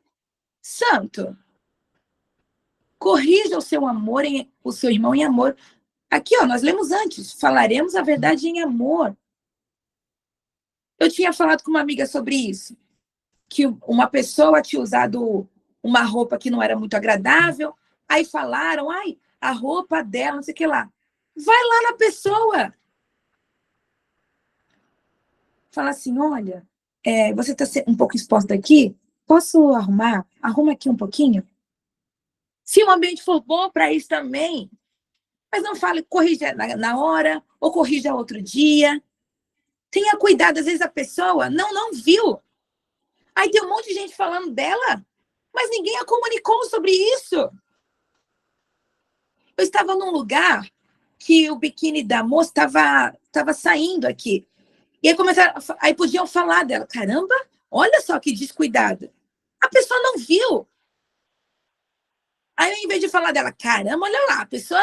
santo. Corrija o seu irmão em amor. Aqui, ó, nós lemos antes. Falaremos a verdade em amor. Eu tinha falado com uma amiga sobre isso. Que uma pessoa tinha usado uma roupa que não era muito agradável. Aí falaram, ai, a roupa dela, não sei o que lá. Vai lá na pessoa. Fala assim, olha, você está um pouco exposta aqui. Posso arrumar? Arruma aqui um pouquinho. Se o ambiente for bom para isso também, mas não fale, corrija na hora, ou corrija outro dia. Tenha cuidado, às vezes a pessoa não viu. Aí tem um monte de gente falando dela, mas ninguém a comunicou sobre isso. Eu estava num lugar que o biquíni da moça estava saindo aqui. E aí, aí podiam falar dela. Caramba, olha só que descuidada. A pessoa não viu. Aí, em vez de falar dela, caramba, olha lá, a pessoa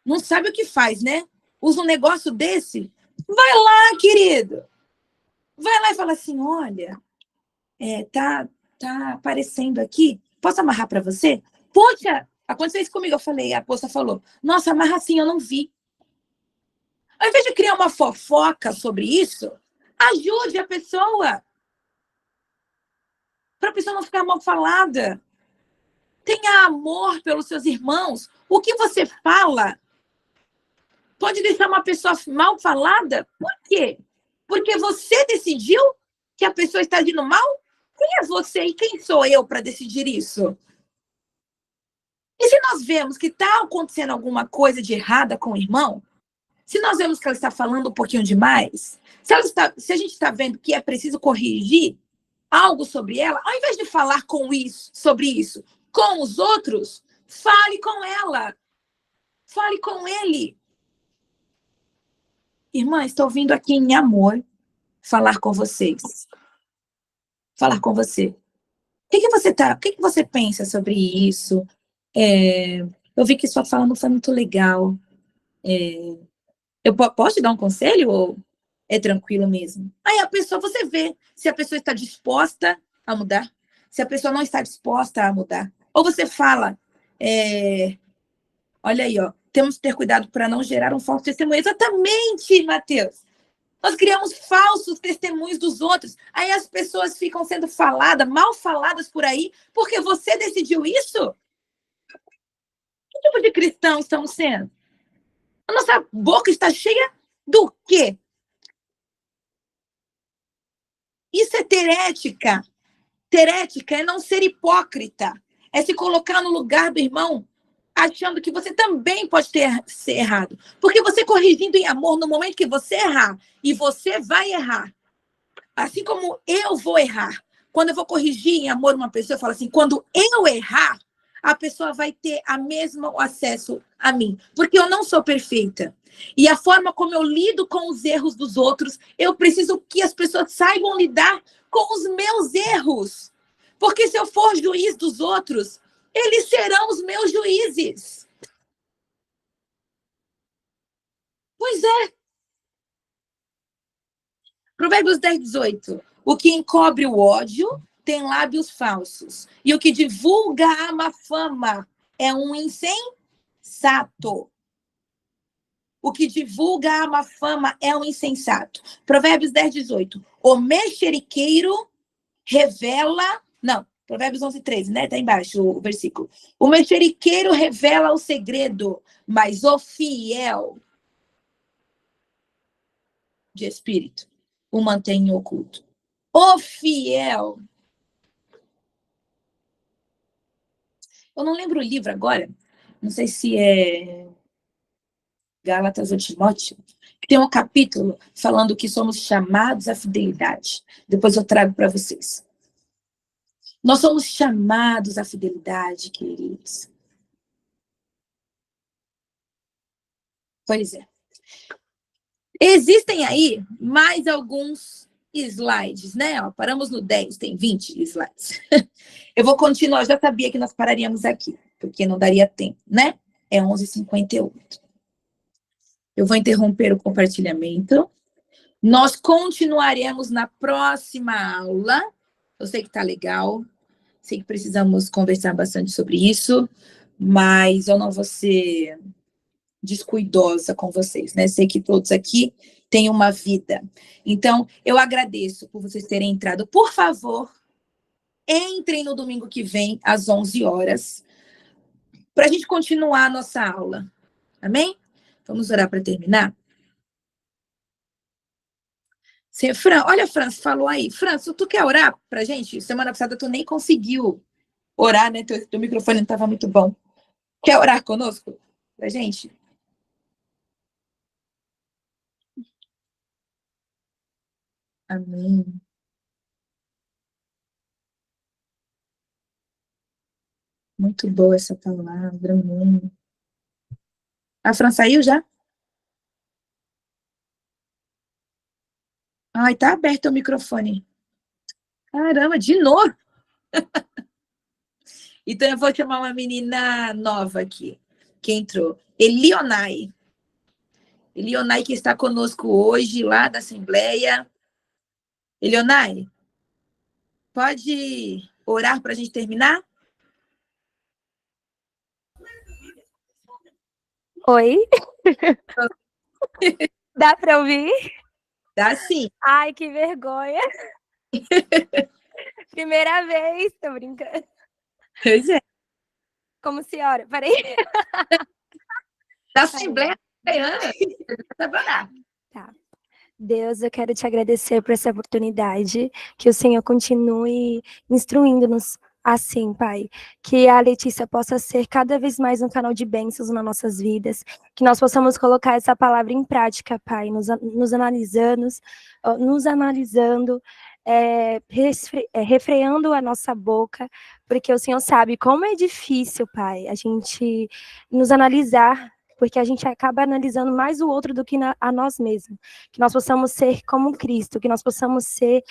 não sabe o que faz, né? Usa um negócio desse. Vai lá, querido. Vai lá e fala assim, olha, tá aparecendo aqui. Posso amarrar para você? Poxa, aconteceu isso comigo. Eu falei, a moça falou, nossa, amarra assim, eu não vi. Ao invés de criar uma fofoca sobre isso, ajude a pessoa. Para a pessoa não ficar mal falada. Tenha amor pelos seus irmãos. O que você fala pode deixar uma pessoa mal falada? Por quê? Porque você decidiu que a pessoa está agindo mal? Quem é você e quem sou eu para decidir isso? E se nós vemos que está acontecendo alguma coisa de errada com o irmão, se nós vemos que ela está falando um pouquinho demais, se a gente está vendo que é preciso corrigir algo sobre ela, ao invés de falar sobre isso com os outros, fale com ela. Fale com ele. Irmã, estou vindo aqui em amor falar com vocês. Falar com você. O que você pensa sobre isso? Eu vi que sua fala não foi muito legal. Eu posso te dar um conselho ou é tranquilo mesmo? Aí a pessoa, você vê se a pessoa está disposta a mudar, se a pessoa não está disposta a mudar. Ou você fala, olha aí, ó, temos que ter cuidado para não gerar um falso testemunho. Exatamente, Mateus. Nós criamos falsos testemunhos dos outros. Aí as pessoas ficam sendo mal faladas por aí, porque você decidiu isso? Que tipo de cristão estamos sendo? A nossa boca está cheia do quê? Isso é ter ética. Ter ética é não ser hipócrita. É se colocar no lugar do irmão, achando que você também pode ser errado. Porque você corrigindo em amor, no momento que você errar, e você vai errar, assim como eu vou errar, quando eu vou corrigir em amor uma pessoa, eu falo assim, quando eu errar, a pessoa vai ter a mesma acesso a mim, porque eu não sou perfeita. E a forma como eu lido com os erros dos outros, eu preciso que as pessoas saibam lidar com os meus erros. Porque se eu for juiz dos outros, eles serão os meus juízes. Pois é. Provérbios 10, 18. O que encobre o ódio tem lábios falsos. E o que divulga a má fama é um insensato. O que divulga a má fama é um insensato. Provérbios 10, 18. O mexeriqueiro revela... Não, Provérbios 11, 13, né? Tá embaixo o versículo. O mexeriqueiro revela o segredo, mas o fiel de espírito o mantém oculto. O fiel. Eu não lembro o livro agora. Não sei se é Gálatas ou Timóteo. Tem um capítulo falando que somos chamados à fidelidade. Depois eu trago para vocês. Nós somos chamados à fidelidade, queridos. Pois é. Existem aí mais alguns slides, né? Ó, paramos no 10, tem 20 slides. Eu vou continuar, eu já sabia que nós pararíamos aqui, porque não daria tempo, né? É 11h58. Eu vou interromper o compartilhamento. Nós continuaremos na próxima aula. Eu sei que está legal, sei que precisamos conversar bastante sobre isso, mas eu não vou ser descuidosa com vocês, né? Sei que todos aqui têm uma vida. Então, eu agradeço por vocês terem entrado. Por favor, entrem no domingo que vem, às 11 horas, para a gente continuar a nossa aula. Amém? Vamos orar para terminar? Fran, olha, Fran, falou aí. Fran, tu quer orar para a gente? Semana passada tu nem conseguiu orar, né? Teu microfone não estava muito bom. Quer orar conosco? Para a gente? Amém. Muito boa essa palavra, amém. A Fran saiu já? Ai, tá aberto o microfone. Caramba, de novo? Então eu vou chamar uma menina nova aqui, que entrou. Elionai. Elionai, que está conosco hoje, lá da Assembleia. Elionai, pode orar para a gente terminar? Oi? Dá para ouvir? Dá sim. Ai, que vergonha. Primeira vez, tô brincando. Pois é. Como senhora? Peraí. Da Assembleia. Tá. Deus, eu quero te agradecer por essa oportunidade, que o Senhor continue instruindo-nos assim, Pai, que a Letícia possa ser cada vez mais um canal de bênçãos nas nossas vidas, que nós possamos colocar essa palavra em prática, Pai, nos analisando, refreando a nossa boca, porque o Senhor sabe como é difícil, Pai, a gente nos analisar, porque a gente acaba analisando mais o outro do que a nós mesmos. Que nós possamos ser como Cristo, que nós possamos ser,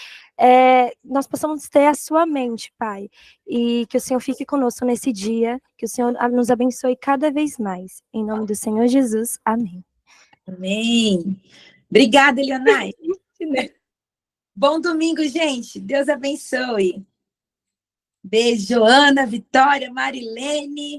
nós possamos ter a sua mente, Pai. E que o Senhor fique conosco nesse dia, que o Senhor nos abençoe cada vez mais. Em nome do Senhor Jesus, amém. Amém. Obrigada, Elionai. Bom domingo, gente. Deus abençoe. Beijo, Ana, Vitória, Marilene.